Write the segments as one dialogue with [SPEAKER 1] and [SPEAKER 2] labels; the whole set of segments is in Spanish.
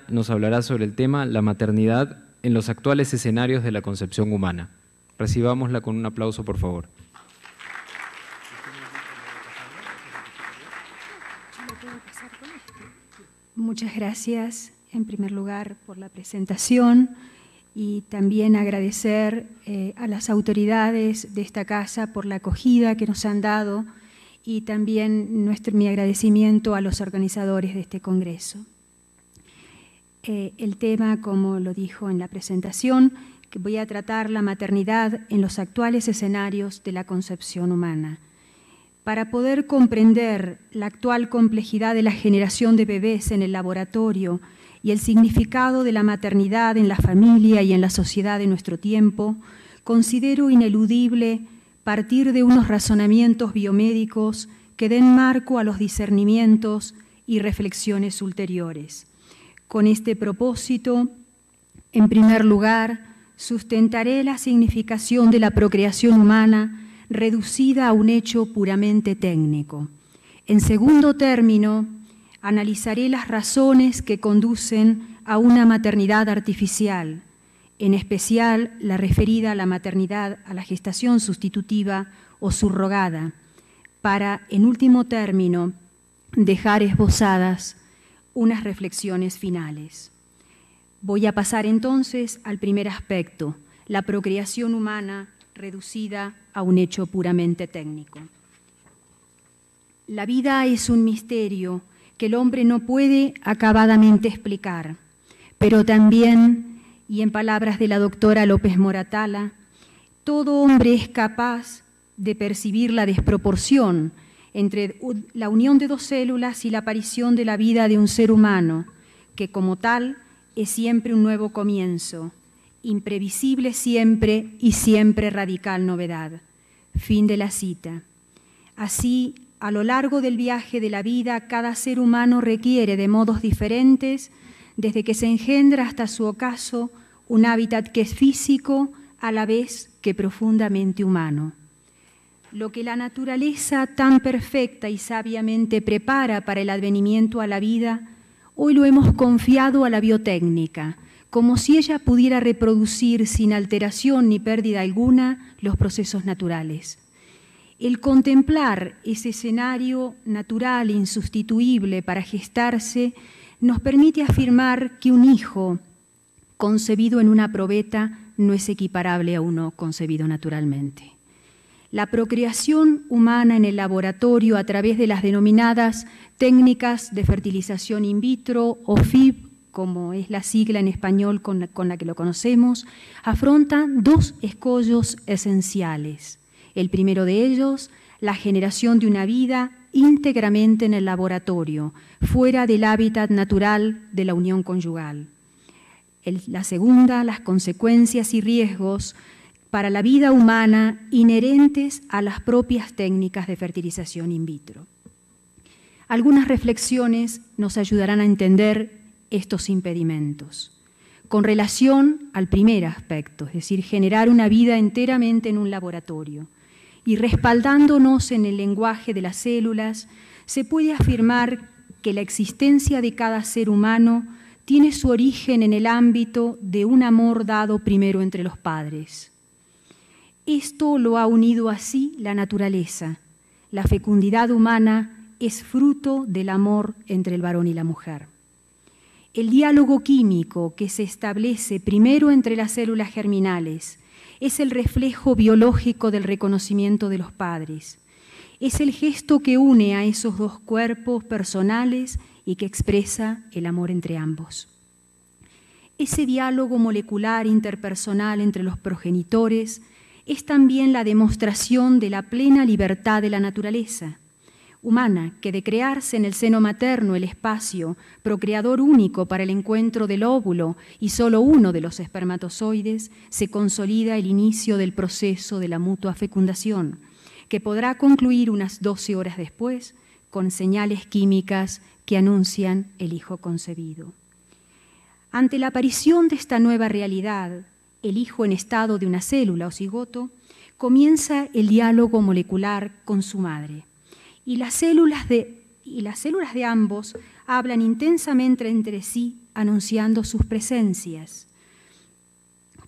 [SPEAKER 1] nos hablará sobre el tema la maternidad en los actuales escenarios de la concepción humana. Recibámosla con un aplauso, por favor.
[SPEAKER 2] Muchas gracias, en primer lugar, por la presentación y también agradecer a las autoridades de esta casa por la acogida que nos han dado y también mi agradecimiento a los organizadores de este congreso. El tema, como lo dijo en la presentación, que voy a tratar la maternidad en los actuales escenarios de la concepción humana. Para poder comprender la actual complejidad de la generación de bebés en el laboratorio y el significado de la maternidad en la familia y en la sociedad de nuestro tiempo, considero ineludible partir de unos razonamientos biomédicos que den marco a los discernimientos y reflexiones ulteriores. Con este propósito, en primer lugar, sustentaré la significación de la procreación humana reducida a un hecho puramente técnico. En segundo término, analizaré las razones que conducen a una maternidad artificial, en especial la referida a la maternidad, a la gestación sustitutiva o subrogada, para, en último término, dejar esbozadas unas reflexiones finales. Voy a pasar entonces al primer aspecto, la procreación humana reducida a un hecho puramente técnico. La vida es un misterio que el hombre no puede acabadamente explicar, pero también, y en palabras de la doctora López Moratala, todo hombre es capaz de percibir la desproporción entre la unión de dos células y la aparición de la vida de un ser humano, que como tal es siempre un nuevo comienzo, imprevisible siempre y siempre radical novedad. Fin de la cita. Así, a lo largo del viaje de la vida, cada ser humano requiere de modos diferentes, desde que se engendra hasta su ocaso, un hábitat que es físico a la vez que profundamente humano. Lo que la naturaleza tan perfecta y sabiamente prepara para el advenimiento a la vida, hoy lo hemos confiado a la biotécnica, como si ella pudiera reproducir sin alteración ni pérdida alguna los procesos naturales. El contemplar ese escenario natural insustituible para gestarse nos permite afirmar que un hijo concebido en una probeta no es equiparable a uno concebido naturalmente. La procreación humana en el laboratorio a través de las denominadas técnicas de fertilización in vitro o FIV, como es la sigla en español con la que lo conocemos, afronta dos escollos esenciales. El primero de ellos, la generación de una vida íntegramente en el laboratorio, fuera del hábitat natural de la unión conyugal. La segunda, las consecuencias y riesgos para la vida humana inherentes a las propias técnicas de fertilización in vitro. Algunas reflexiones nos ayudarán a entender estos impedimentos. Con relación al primer aspecto, es decir, generar una vida enteramente en un laboratorio, y respaldándonos en el lenguaje de las células, se puede afirmar que la existencia de cada ser humano tiene su origen en el ámbito de un amor dado primero entre los padres. Esto lo ha unido así la naturaleza. La fecundidad humana es fruto del amor entre el varón y la mujer. El diálogo químico que se establece primero entre las células germinales es el reflejo biológico del reconocimiento de los padres. Es el gesto que une a esos dos cuerpos personales y que expresa el amor entre ambos. Ese diálogo molecular interpersonal entre los progenitores es también la demostración de la plena libertad de la naturaleza humana, que de crearse en el seno materno el espacio procreador único para el encuentro del óvulo y solo uno de los espermatozoides, se consolida el inicio del proceso de la mutua fecundación, que podrá concluir unas 12 horas después con señales químicas que anuncian el hijo concebido. Ante la aparición de esta nueva realidad, el hijo en estado de una célula o cigoto, comienza el diálogo molecular con su madre. Y las células de ambos hablan intensamente entre sí anunciando sus presencias,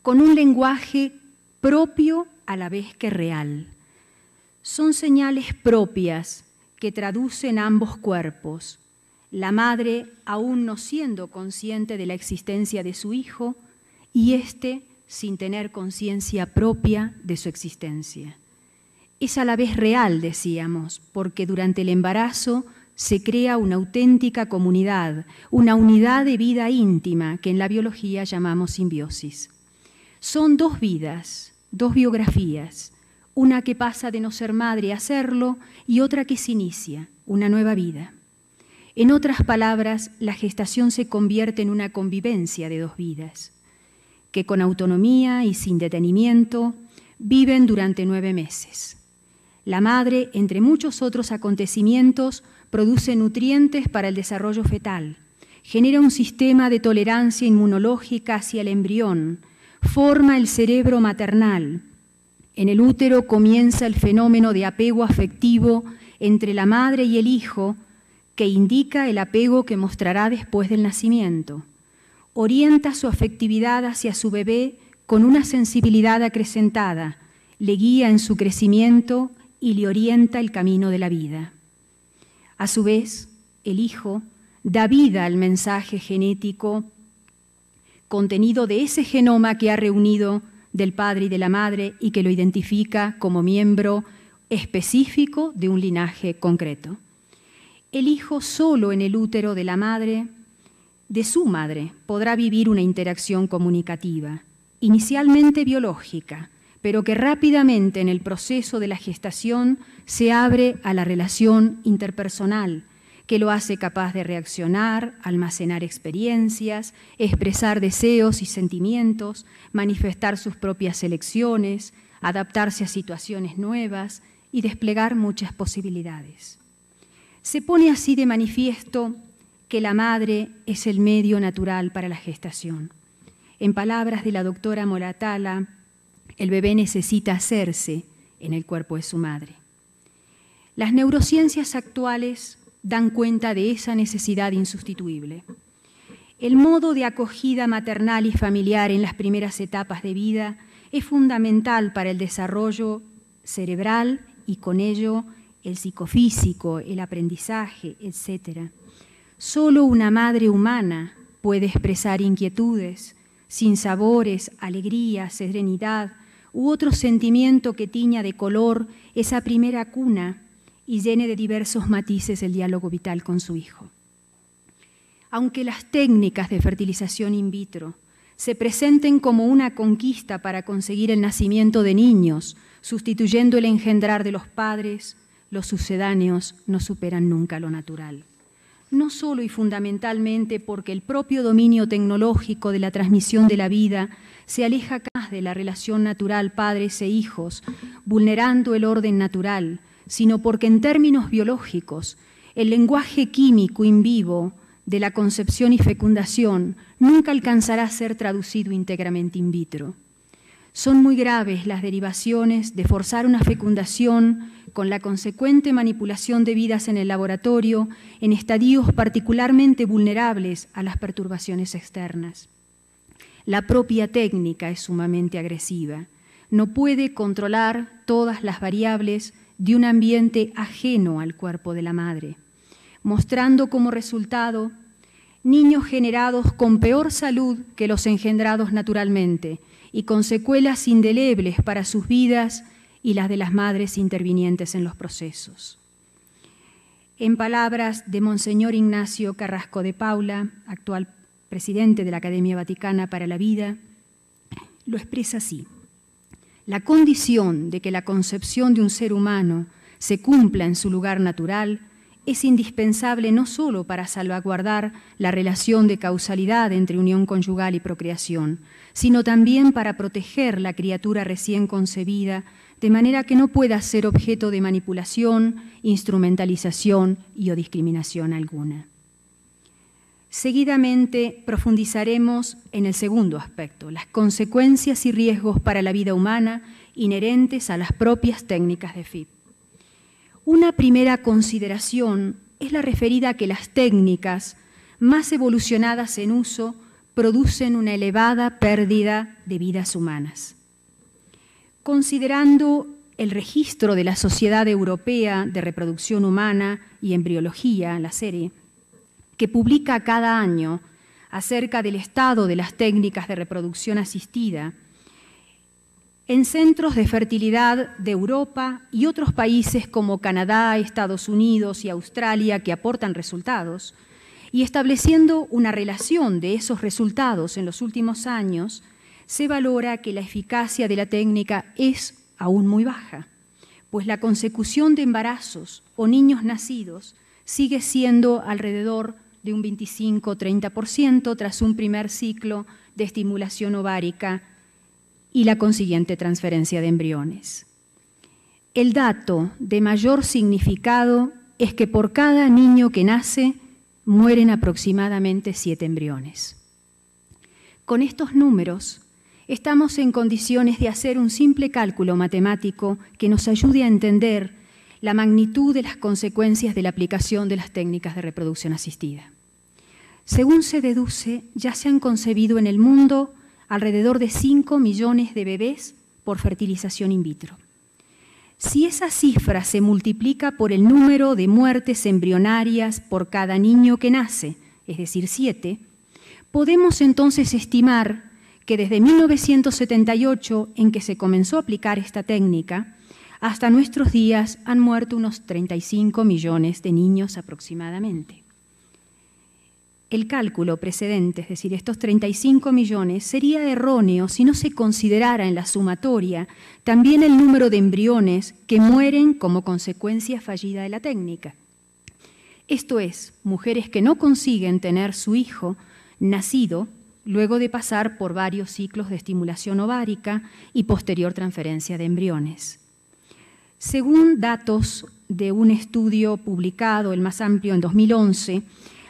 [SPEAKER 2] con un lenguaje propio a la vez que real. Son señales propias que traducen ambos cuerpos, la madre aún no siendo consciente de la existencia de su hijo y éste sin tener conciencia propia de su existencia. Es a la vez real, decíamos, porque durante el embarazo se crea una auténtica comunidad, una unidad de vida íntima que en la biología llamamos simbiosis. Son dos vidas, dos biografías, una que pasa de no ser madre a serlo y otra que se inicia, una nueva vida. En otras palabras, la gestación se convierte en una convivencia de dos vidas, que con autonomía y sin detenimiento viven durante 9 meses. La madre, entre muchos otros acontecimientos, produce nutrientes para el desarrollo fetal, genera un sistema de tolerancia inmunológica hacia el embrión, forma el cerebro maternal. En el útero comienza el fenómeno de apego afectivo entre la madre y el hijo, que indica el apego que mostrará después del nacimiento. Orienta su afectividad hacia su bebé con una sensibilidad acrecentada, le guía en su crecimiento y le orienta el camino de la vida. A su vez, el hijo da vida al mensaje genético contenido de ese genoma que ha reunido del padre y de la madre y que lo identifica como miembro específico de un linaje concreto. El hijo solo en el útero de la madre, de su madre, podrá vivir una interacción comunicativa, inicialmente biológica, pero que rápidamente en el proceso de la gestación se abre a la relación interpersonal, que lo hace capaz de reaccionar, almacenar experiencias, expresar deseos y sentimientos, manifestar sus propias elecciones, adaptarse a situaciones nuevas y desplegar muchas posibilidades. Se pone así de manifiesto que la madre es el medio natural para la gestación. En palabras de la doctora Moratala, el bebé necesita hacerse en el cuerpo de su madre. Las neurociencias actuales dan cuenta de esa necesidad insustituible. El modo de acogida maternal y familiar en las primeras etapas de vida es fundamental para el desarrollo cerebral y con ello el psicofísico, el aprendizaje, etc. Solo una madre humana puede expresar inquietudes, sinsabores, alegría, serenidad u otro sentimiento que tiña de color esa primera cuna y llene de diversos matices el diálogo vital con su hijo. Aunque las técnicas de fertilización in vitro se presenten como una conquista para conseguir el nacimiento de niños, sustituyendo el engendrar de los padres, los sucedáneos no superan nunca lo natural. No solo y fundamentalmente porque el propio dominio tecnológico de la transmisión de la vida se aleja más de la relación natural padres e hijos, vulnerando el orden natural, sino porque en términos biológicos, el lenguaje químico in vivo de la concepción y fecundación nunca alcanzará a ser traducido íntegramente in vitro. Son muy graves las derivaciones de forzar una fecundación con la consecuente manipulación de vidas en el laboratorio en estadios particularmente vulnerables a las perturbaciones externas. La propia técnica es sumamente agresiva. No puede controlar todas las variables de un ambiente ajeno al cuerpo de la madre, mostrando como resultado niños generados con peor salud que los engendrados naturalmente y con secuelas indelebles para sus vidas y las de las madres intervinientes en los procesos. En palabras de Monseñor Ignacio Carrasco de Paula, actual presidente de la Academia Vaticana para la Vida, lo expresa así: la condición de que la concepción de un ser humano se cumpla en su lugar natural es indispensable no solo para salvaguardar la relación de causalidad entre unión conyugal y procreación, sino también para proteger la criatura recién concebida de manera que no pueda ser objeto de manipulación, instrumentalización y o discriminación alguna. Seguidamente profundizaremos en el segundo aspecto, las consecuencias y riesgos para la vida humana inherentes a las propias técnicas de FIP. Una primera consideración es la referida a que las técnicas más evolucionadas en uso, producen una elevada pérdida de vidas humanas. Considerando el registro de la Sociedad Europea de Reproducción Humana y Embriología, la serie, que publica cada año acerca del estado de las técnicas de reproducción asistida, en centros de fertilidad de Europa y otros países como Canadá, Estados Unidos y Australia que aportan resultados, y estableciendo una relación de esos resultados en los últimos años, se valora que la eficacia de la técnica es aún muy baja, pues la consecución de embarazos o niños nacidos sigue siendo alrededor de un 25-30% tras un primer ciclo de estimulación ovárica y la consiguiente transferencia de embriones. El dato de mayor significado es que por cada niño que nace mueren aproximadamente 7 embriones. Con estos números estamos en condiciones de hacer un simple cálculo matemático que nos ayude a entender la magnitud de las consecuencias de la aplicación de las técnicas de reproducción asistida. Según se deduce, ya se han concebido en el mundo alrededor de 5 millones de bebés por fertilización in vitro. Si esa cifra se multiplica por el número de muertes embrionarias por cada niño que nace, es decir, 7, podemos entonces estimar que desde 1978, en que se comenzó a aplicar esta técnica, hasta nuestros días han muerto unos 35 millones de niños aproximadamente. El cálculo precedente, es decir, estos 35 millones, sería erróneo si no se considerara en la sumatoria también el número de embriones que mueren como consecuencia fallida de la técnica. Esto es, mujeres que no consiguen tener su hijo nacido luego de pasar por varios ciclos de estimulación ovárica y posterior transferencia de embriones. Según datos de un estudio publicado, el más amplio en 2011,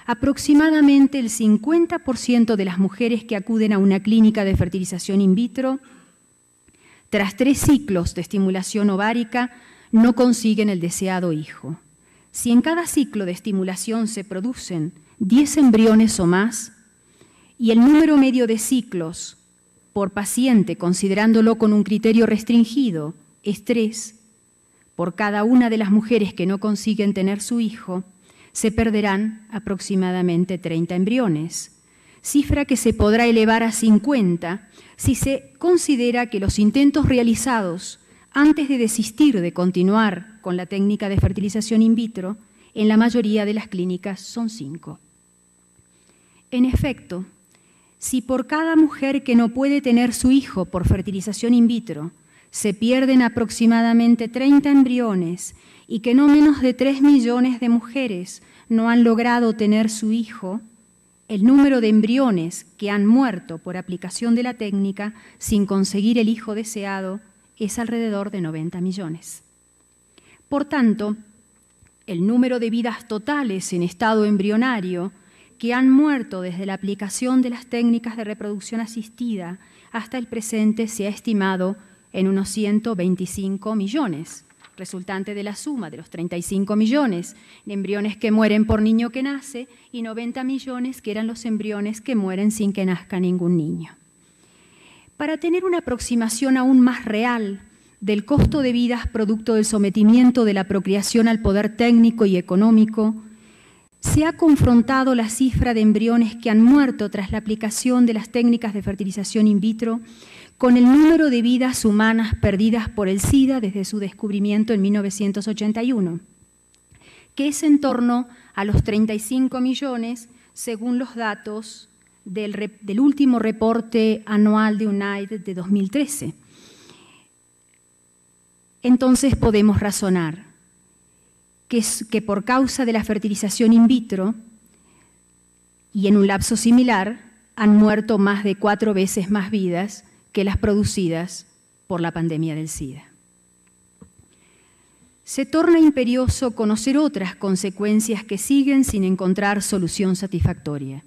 [SPEAKER 2] aproximadamente el 50% de las mujeres que acuden a una clínica de fertilización in vitro, tras 3 ciclos de estimulación ovárica, no consiguen el deseado hijo. Si en cada ciclo de estimulación se producen 10 embriones o más, y el número medio de ciclos por paciente, considerándolo con un criterio restringido, es 3, por cada una de las mujeres que no consiguen tener su hijo, se perderán aproximadamente 30 embriones, cifra que se podrá elevar a 50 si se considera que los intentos realizados antes de desistir de continuar con la técnica de fertilización in vitro, en la mayoría de las clínicas son 5. En efecto, si por cada mujer que no puede tener su hijo por fertilización in vitro se pierden aproximadamente 30 embriones y que no menos de 3 millones de mujeres no han logrado tener su hijo, el número de embriones que han muerto por aplicación de la técnica sin conseguir el hijo deseado es alrededor de 90 millones. Por tanto, el número de vidas totales en estado embrionario que han muerto desde la aplicación de las técnicas de reproducción asistida hasta el presente se ha estimado en unos 125 millones, resultante de la suma de los 35 millones de embriones que mueren por niño que nace y 90 millones que eran los embriones que mueren sin que nazca ningún niño. Para tener una aproximación aún más real del costo de vidas producto del sometimiento de la procreación al poder técnico y económico, se ha confrontado la cifra de embriones que han muerto tras la aplicación de las técnicas de fertilización in vitro con el número de vidas humanas perdidas por el SIDA desde su descubrimiento en 1981, que es en torno a los 35 millones según los datos del último reporte anual de UNAID de 2013. Entonces podemos razonar que por causa de la fertilización in vitro y en un lapso similar han muerto más de 4 veces más vidas que las producidas por la pandemia del SIDA. Se torna imperioso conocer otras consecuencias que siguen sin encontrar solución satisfactoria.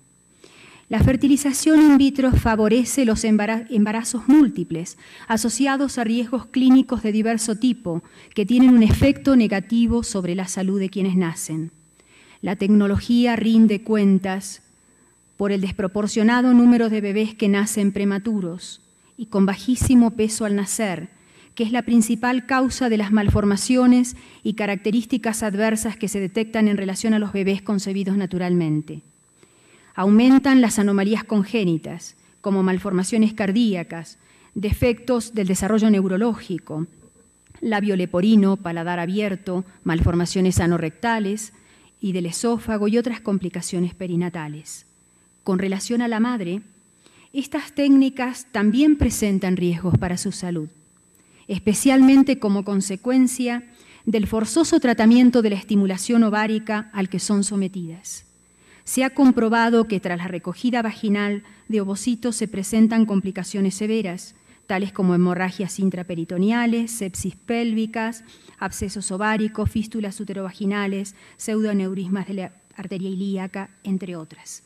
[SPEAKER 2] La fertilización in vitro favorece los embarazos múltiples asociados a riesgos clínicos de diverso tipo que tienen un efecto negativo sobre la salud de quienes nacen. La tecnología rinde cuentas por el desproporcionado número de bebés que nacen prematuros y con bajísimo peso al nacer, que es la principal causa de las malformaciones y características adversas que se detectan en relación a los bebés concebidos naturalmente. Aumentan las anomalías congénitas, como malformaciones cardíacas, defectos del desarrollo neurológico, labio leporino, paladar abierto, malformaciones anorrectales y del esófago y otras complicaciones perinatales. Con relación a la madre, estas técnicas también presentan riesgos para su salud, especialmente como consecuencia del forzoso tratamiento de la estimulación ovárica al que son sometidas. Se ha comprobado que tras la recogida vaginal de ovocitos se presentan complicaciones severas, tales como hemorragias intraperitoneales, sepsis pélvicas, abscesos ováricos, fístulas uterovaginales, pseudoaneurismas de la arteria ilíaca, entre otras.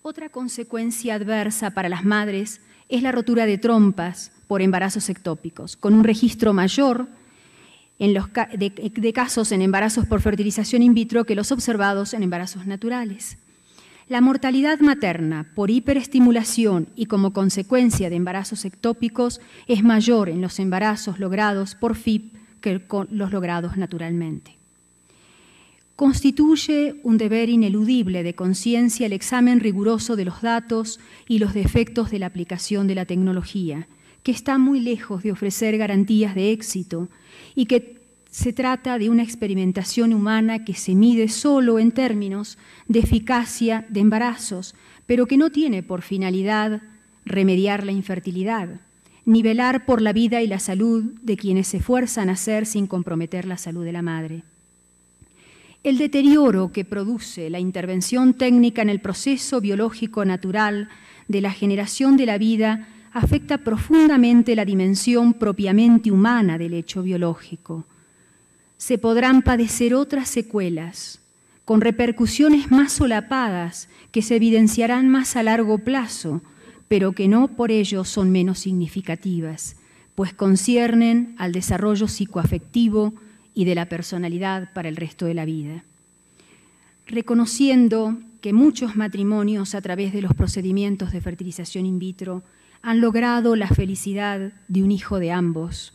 [SPEAKER 2] Otra consecuencia adversa para las madres es la rotura de trompas por embarazos ectópicos, con un registro mayor de casos en embarazos por fertilización in vitro que los observados en embarazos naturales. La mortalidad materna por hiperestimulación y como consecuencia de embarazos ectópicos es mayor en los embarazos logrados por FIP que con los logrados naturalmente. Constituye un deber ineludible de conciencia el examen riguroso de los datos y los defectos de la aplicación de la tecnología, que está muy lejos de ofrecer garantías de éxito y que se trata de una experimentación humana que se mide solo en términos de eficacia de embarazos, pero que no tiene por finalidad remediar la infertilidad, ni velar por la vida y la salud de quienes se esfuerzan a nacer sin comprometer la salud de la madre. El deterioro que produce la intervención técnica en el proceso biológico natural de la generación de la vida afecta profundamente la dimensión propiamente humana del hecho biológico. Se podrán padecer otras secuelas, con repercusiones más solapadas que se evidenciarán más a largo plazo, pero que no por ello son menos significativas, pues conciernen al desarrollo psicoafectivo y de la personalidad para el resto de la vida. Reconociendo que muchos matrimonios a través de los procedimientos de fertilización in vitro han logrado la felicidad de un hijo de ambos,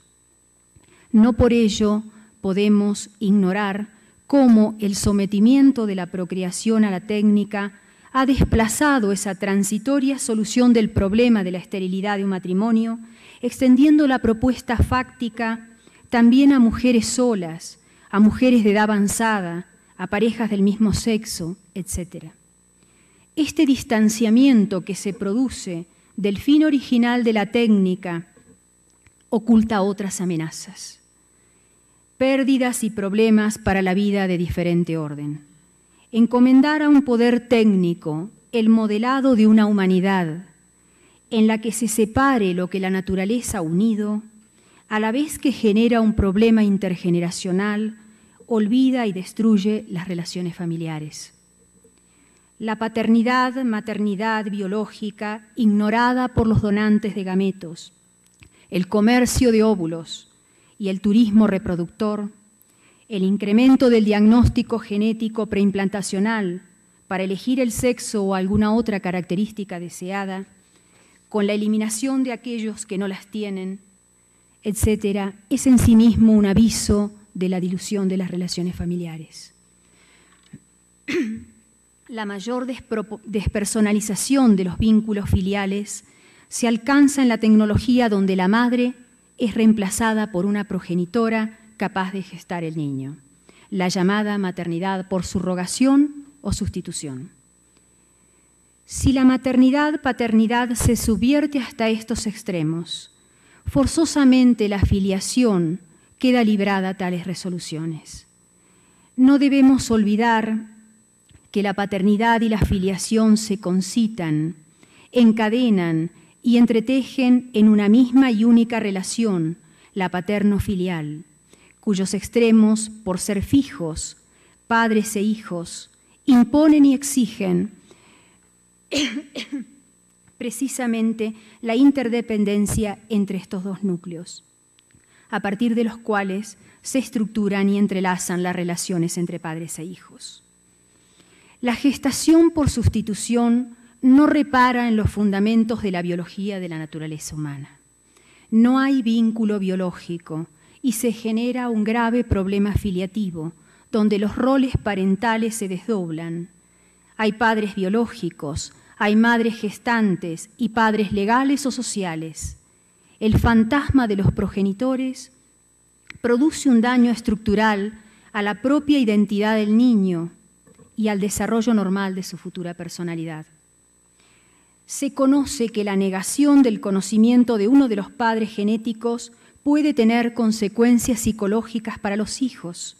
[SPEAKER 2] no por ello podemos ignorar cómo el sometimiento de la procreación a la técnica ha desplazado esa transitoria solución del problema de la esterilidad de un matrimonio, extendiendo la propuesta fáctica también a mujeres solas, a mujeres de edad avanzada, a parejas del mismo sexo, etc. Este distanciamiento que se produce del fin original de la técnica oculta otras amenazas, pérdidas y problemas para la vida de diferente orden. Encomendar a un poder técnico el modelado de una humanidad en la que se separe lo que la naturaleza ha unido, a la vez que genera un problema intergeneracional, olvida y destruye las relaciones familiares. La paternidad, maternidad biológica ignorada por los donantes de gametos, el comercio de óvulos y el turismo reproductor, el incremento del diagnóstico genético preimplantacional para elegir el sexo o alguna otra característica deseada, con la eliminación de aquellos que no las tienen, etcétera, es en sí mismo un aviso de la dilución de las relaciones familiares. La mayor despersonalización de los vínculos filiales se alcanza en la tecnología donde la madre es reemplazada por una progenitora capaz de gestar el niño, la llamada maternidad por subrogación o sustitución. Si la maternidad-paternidad se subvierte hasta estos extremos, forzosamente la filiación queda librada a tales resoluciones. No debemos olvidar que la paternidad y la filiación se concitan, encadenan y entretejen en una misma y única relación, la paterno-filial, cuyos extremos, por ser fijos, padres e hijos, imponen y exigen precisamente la interdependencia entre estos dos núcleos, a partir de los cuales se estructuran y entrelazan las relaciones entre padres e hijos. La gestación por sustitución no repara en los fundamentos de la biología de la naturaleza humana. No hay vínculo biológico y se genera un grave problema filiativo, donde los roles parentales se desdoblan. Hay padres biológicos, hay madres gestantes y padres legales o sociales. El fantasma de los progenitores produce un daño estructural a la propia identidad del niño y al desarrollo normal de su futura personalidad. Se conoce que la negación del conocimiento de uno de los padres genéticos puede tener consecuencias psicológicas para los hijos.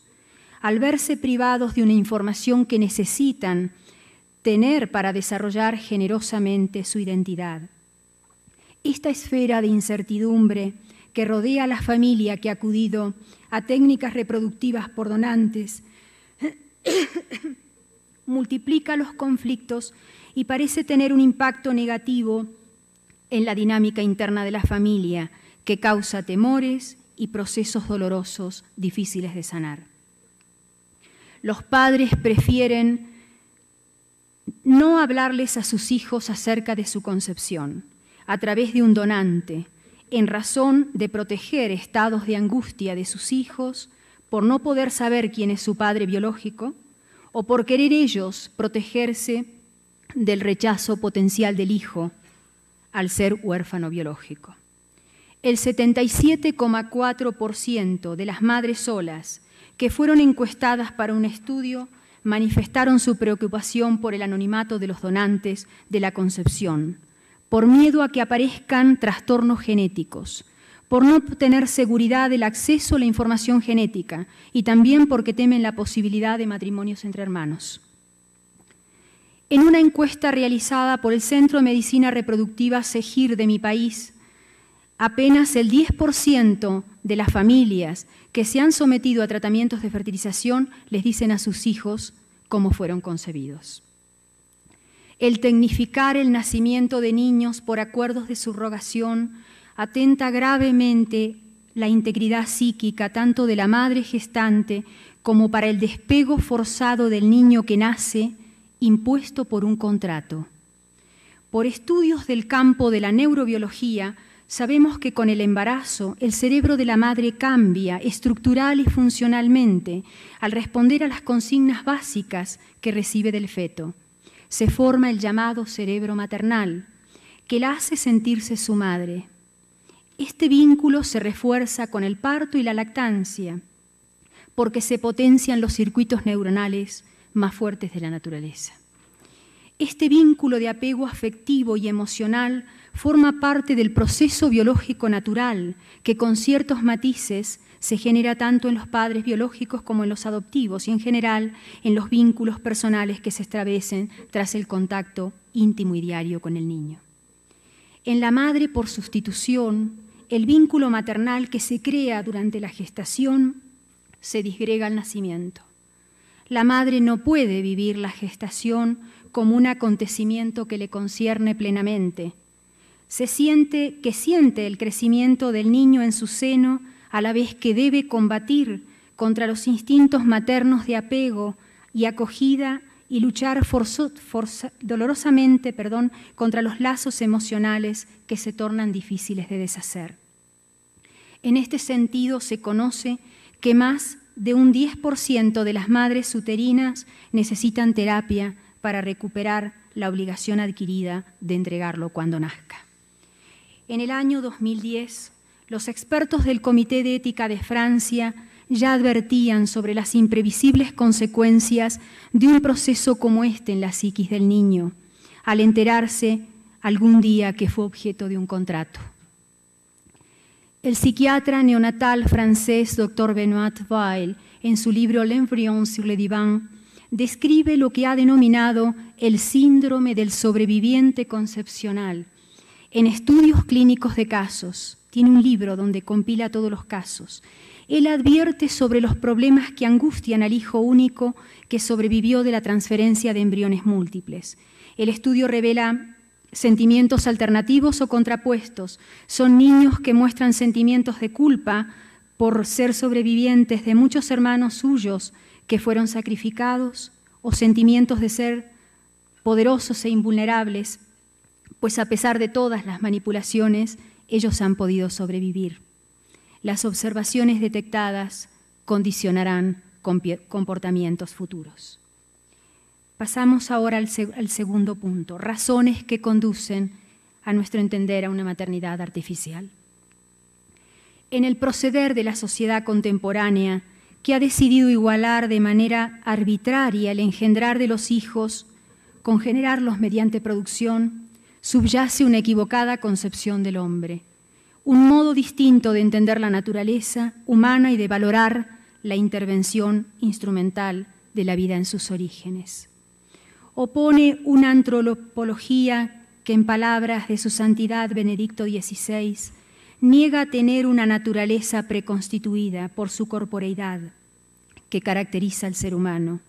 [SPEAKER 2] Al verse privados de una información que necesitan tener para desarrollar generosamente su identidad. Esta esfera de incertidumbre que rodea a la familia que ha acudido a técnicas reproductivas por donantes multiplica los conflictos y parece tener un impacto negativo en la dinámica interna de la familia, que causa temores y procesos dolorosos difíciles de sanar. Los padres prefieren no hablarles a sus hijos acerca de su concepción a través de un donante, en razón de proteger estados de angustia de sus hijos por no poder saber quién es su padre biológico o por querer ellos protegerse del rechazo potencial del hijo al ser huérfano biológico. El 77,4% de las madres solas que fueron encuestadas para un estudio manifestaron su preocupación por el anonimato de los donantes de la concepción, por miedo a que aparezcan trastornos genéticos, por no tener seguridad del acceso a la información genética y también porque temen la posibilidad de matrimonios entre hermanos. En una encuesta realizada por el Centro de Medicina Reproductiva CEGIR de mi país, apenas el 10% de las familias que se han sometido a tratamientos de fertilización les dicen a sus hijos cómo fueron concebidos. El tecnificar el nacimiento de niños por acuerdos de subrogación atenta gravemente la integridad psíquica tanto de la madre gestante como para el despego forzado del niño que nace impuesto por un contrato. Por estudios del campo de la neurobiología, sabemos que con el embarazo el cerebro de la madre cambia estructural y funcionalmente al responder a las consignas básicas que recibe del feto. Se forma el llamado cerebro maternal, que la hace sentirse su madre. Este vínculo se refuerza con el parto y la lactancia, porque se potencian los circuitos neuronales más fuertes de la naturaleza. Este vínculo de apego afectivo y emocional forma parte del proceso biológico natural que con ciertos matices se genera tanto en los padres biológicos como en los adoptivos y en general en los vínculos personales que se establecen tras el contacto íntimo y diario con el niño. En la madre por sustitución, el vínculo maternal que se crea durante la gestación se disgrega al nacimiento. La madre no puede vivir la gestación como un acontecimiento que le concierne plenamente. Siente el crecimiento del niño en su seno a la vez que debe combatir contra los instintos maternos de apego y acogida y luchar dolorosamente contra los lazos emocionales que se tornan difíciles de deshacer. En este sentido, se conoce que más de un 10% de las madres uterinas necesitan terapia para recuperar la obligación adquirida de entregarlo cuando nazca. En el año 2010, los expertos del Comité de Ética de Francia ya advertían sobre las imprevisibles consecuencias de un proceso como este en la psiquis del niño, al enterarse algún día que fue objeto de un contrato. El psiquiatra neonatal francés Dr. Benoît Weil, en su libro L'embryon sur le divan, describe lo que ha denominado el síndrome del sobreviviente concepcional en estudios clínicos de casos. Tiene un libro donde compila todos los casos. Él advierte sobre los problemas que angustian al hijo único que sobrevivió de la transferencia de embriones múltiples. El estudio revela sentimientos alternativos o contrapuestos. Son niños que muestran sentimientos de culpa por ser sobrevivientes de muchos hermanos suyos que fueron sacrificados o sentimientos de ser poderosos e invulnerables, pues a pesar de todas las manipulaciones, ellos han podido sobrevivir. Las observaciones detectadas condicionarán comportamientos futuros. Pasamos ahora al segundo punto, razones que conducen a nuestro entender a una maternidad artificial. En el proceder de la sociedad contemporánea, que ha decidido igualar de manera arbitraria el engendrar de los hijos con generarlos mediante producción, subyace una equivocada concepción del hombre, un modo distinto de entender la naturaleza humana y de valorar la intervención instrumental de la vida en sus orígenes. Opone una antropología que, en palabras de su santidad Benedicto XVI, niega tener una naturaleza preconstituida por su corporeidad que caracteriza al ser humano,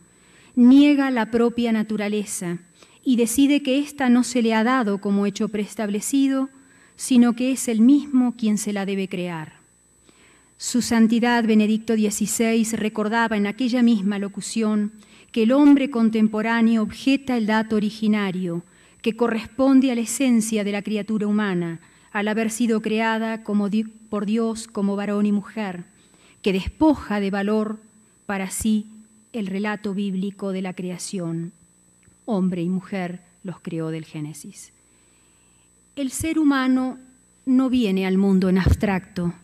[SPEAKER 2] niega la propia naturaleza y decide que ésta no se le ha dado como hecho preestablecido, sino que es él mismo quien se la debe crear. Su santidad Benedicto XVI recordaba en aquella misma locución que el hombre contemporáneo objeta el dato originario que corresponde a la esencia de la criatura humana, al haber sido creada por Dios como varón y mujer, que despoja de valor para sí el relato bíblico de la creación. Hombre y mujer los creó del Génesis. El ser humano no viene al mundo en abstracto,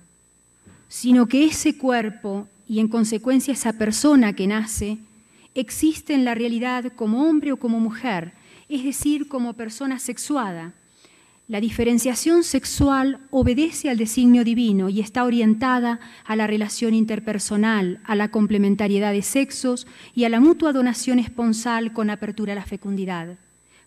[SPEAKER 2] sino que ese cuerpo y en consecuencia esa persona que nace existe en la realidad como hombre o como mujer, es decir, como persona sexuada. La diferenciación sexual obedece al designio divino y está orientada a la relación interpersonal, a la complementariedad de sexos y a la mutua donación esponsal con apertura a la fecundidad.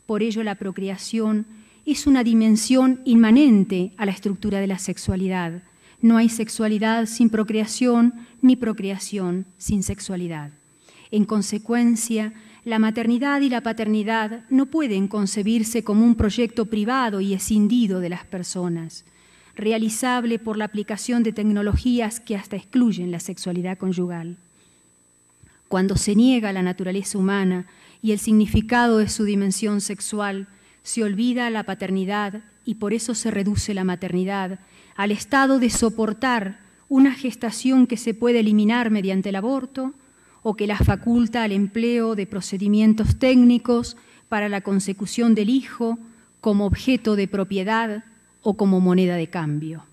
[SPEAKER 2] Por ello, la procreación es una dimensión inmanente a la estructura de la sexualidad. No hay sexualidad sin procreación, ni procreación sin sexualidad. En consecuencia, la maternidad y la paternidad no pueden concebirse como un proyecto privado y escindido de las personas, realizable por la aplicación de tecnologías que hasta excluyen la sexualidad conyugal. Cuando se niega la naturaleza humana y el significado de su dimensión sexual, se olvida la paternidad y por eso se reduce la maternidad al estado de soportar una gestación que se puede eliminar mediante el aborto o que la faculta al empleo de procedimientos técnicos para la consecución del hijo como objeto de propiedad o como moneda de cambio.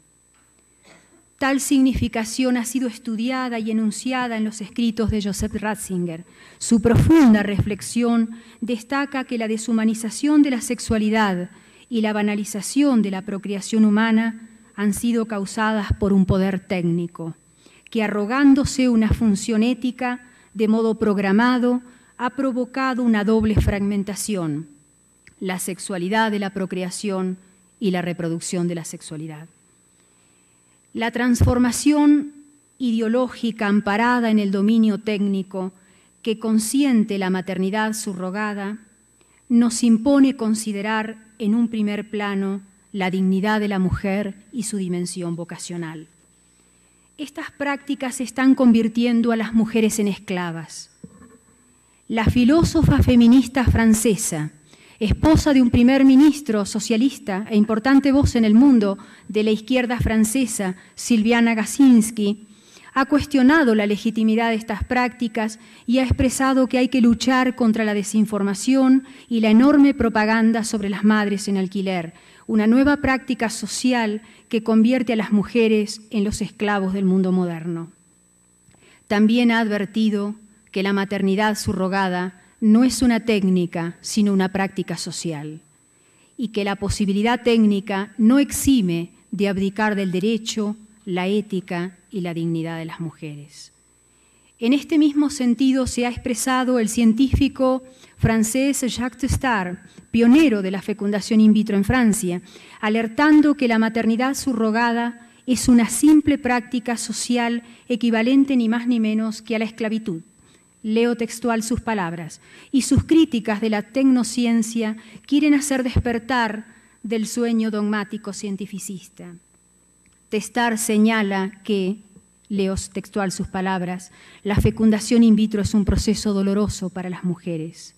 [SPEAKER 2] Tal significación ha sido estudiada y enunciada en los escritos de Joseph Ratzinger. Su profunda reflexión destaca que la deshumanización de la sexualidad y la banalización de la procreación humana han sido causadas por un poder técnico, que arrogándose una función ética de modo programado, ha provocado una doble fragmentación, la sexualidad de la procreación y la reproducción de la sexualidad. La transformación ideológica amparada en el dominio técnico que consiente la maternidad subrogada nos impone considerar en un primer plano la dignidad de la mujer y su dimensión vocacional. Estas prácticas están convirtiendo a las mujeres en esclavas. La filósofa feminista francesa, esposa de un primer ministro socialista e importante voz en el mundo de la izquierda francesa, Sylviane Agacinski, ha cuestionado la legitimidad de estas prácticas y ha expresado que hay que luchar contra la desinformación y la enorme propaganda sobre las madres en alquiler, una nueva práctica social que convierte a las mujeres en los esclavos del mundo moderno. También ha advertido que la maternidad subrogada no es una técnica, sino una práctica social, y que la posibilidad técnica no exime de abdicar del derecho, la ética y la dignidad de las mujeres. En este mismo sentido se ha expresado el científico francés Jacques Testard, pionero de la fecundación in vitro en Francia, alertando que la maternidad subrogada es una simple práctica social equivalente ni más ni menos que a la esclavitud. Leo textual sus palabras. Y sus críticas de la tecnociencia quieren hacer despertar del sueño dogmático cientificista. Testard señala que, leo textual sus palabras, la fecundación in vitro es un proceso doloroso para las mujeres.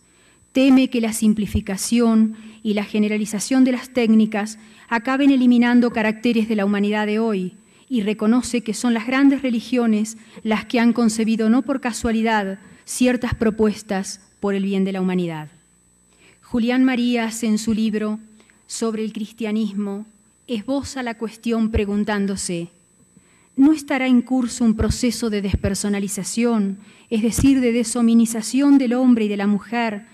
[SPEAKER 2] Teme que la simplificación y la generalización de las técnicas acaben eliminando caracteres de la humanidad de hoy y reconoce que son las grandes religiones las que han concebido no por casualidad ciertas propuestas por el bien de la humanidad. Julián Marías, en su libro sobre el cristianismo, esboza la cuestión preguntándose: ¿no estará en curso un proceso de despersonalización, es decir, de deshominización del hombre y de la mujer,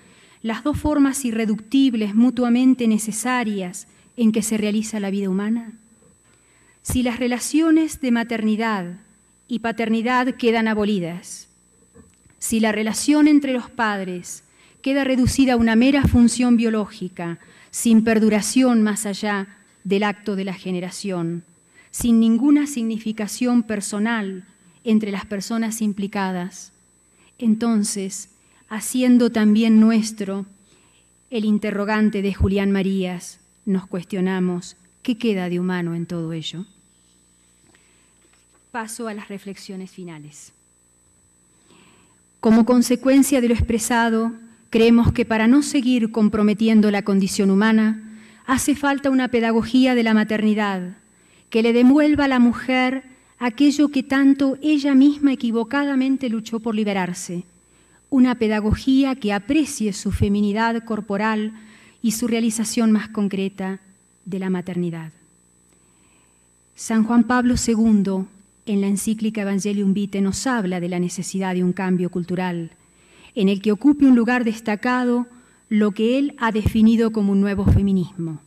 [SPEAKER 2] las dos formas irreductibles, mutuamente necesarias, en que se realiza la vida humana? Si las relaciones de maternidad y paternidad quedan abolidas, si la relación entre los padres queda reducida a una mera función biológica, sin perduración más allá del acto de la generación, sin ninguna significación personal entre las personas implicadas, entonces, haciendo también nuestro el interrogante de Julián Marías, nos cuestionamos: ¿qué queda de humano en todo ello? Paso a las reflexiones finales. Como consecuencia de lo expresado, creemos que para no seguir comprometiendo la condición humana, hace falta una pedagogía de la maternidad que le devuelva a la mujer aquello que tanto ella misma equivocadamente luchó por liberarse, una pedagogía que aprecie su feminidad corporal y su realización más concreta de la maternidad. San Juan Pablo II, en la encíclica Evangelium Vitae, nos habla de la necesidad de un cambio cultural, en el que ocupe un lugar destacado lo que él ha definido como un nuevo feminismo,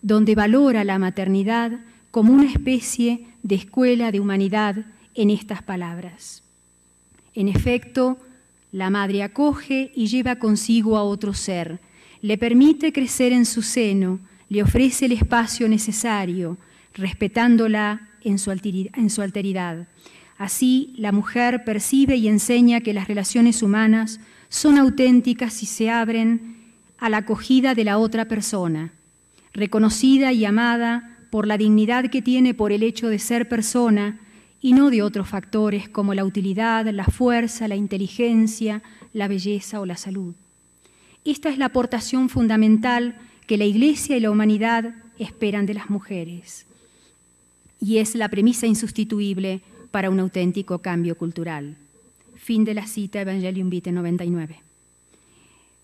[SPEAKER 2] donde valora la maternidad como una especie de escuela de humanidad en estas palabras. En efecto, la madre acoge y lleva consigo a otro ser, le permite crecer en su seno, le ofrece el espacio necesario, respetándola en su alteridad. Así, la mujer percibe y enseña que las relaciones humanas son auténticas y se abren a la acogida de la otra persona, reconocida y amada por la dignidad que tiene por el hecho de ser persona y no de otros factores como la utilidad, la fuerza, la inteligencia, la belleza o la salud. Esta es la aportación fundamental que la Iglesia y la humanidad esperan de las mujeres y es la premisa insustituible para un auténtico cambio cultural. Fin de la cita, Evangelium Vitae 99.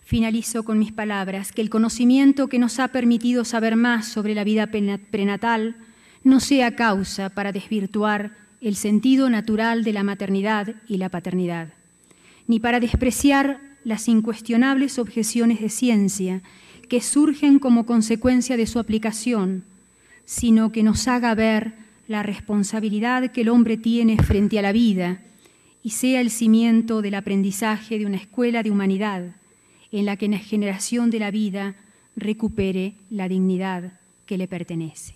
[SPEAKER 2] Finalizo con mis palabras: que el conocimiento que nos ha permitido saber más sobre la vida prenatal no sea causa para desvirtuar el sentido natural de la maternidad y la paternidad, ni para despreciar las incuestionables objeciones de ciencia que surgen como consecuencia de su aplicación, sino que nos haga ver la responsabilidad que el hombre tiene frente a la vida y sea el cimiento del aprendizaje de una escuela de humanidad en la que la generación de la vida recupere la dignidad que le pertenece.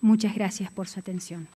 [SPEAKER 2] Muchas gracias por su atención.